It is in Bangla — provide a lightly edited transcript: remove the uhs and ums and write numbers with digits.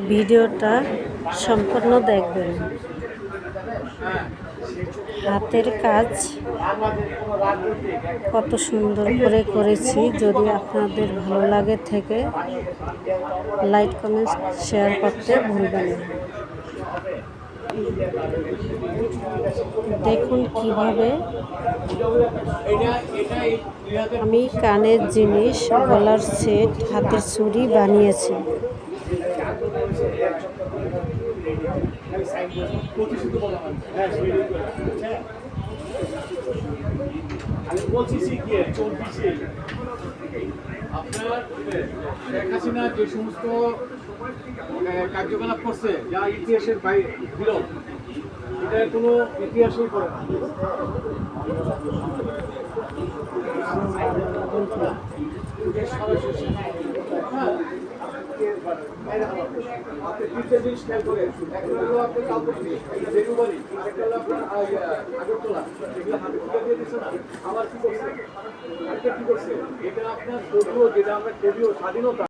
ভিডিওটা সম্পূর্ণ দেখবেন। হাতের কাজ কত সুন্দর করে করেছি। যদি আপনাদের ভালো লাগে থেকে লাইক কমেন্ট শেয়ার করতে ভুলবেন না। দেখুন কিভাবে আমি কানের জিনিস, গলার সেট, হাতের চুড়ি বানিয়েছি। আমি বলছি শিখিয়ে 24-এ আপনার শেখ হাসিনা যে সমস্ত কার্যকলাপ করছে যা ইতিহাসের বিরল, এটা কোনো ইতিহাসই করে না। আপনি তিনটে জিনিস খেয়াল করে, একটা হলো আপনার কালপত্রি, ডেলিভারি, আরেকটা হলো আপনার আগরতলা, এগুলো হাতে তুলে দিয়ে দিচ্ছে না। আবার কি করছে, আরেকটা কি করছে, এটা আপনার যদিও, যেটা আমরা যদিও স্বাধীনতা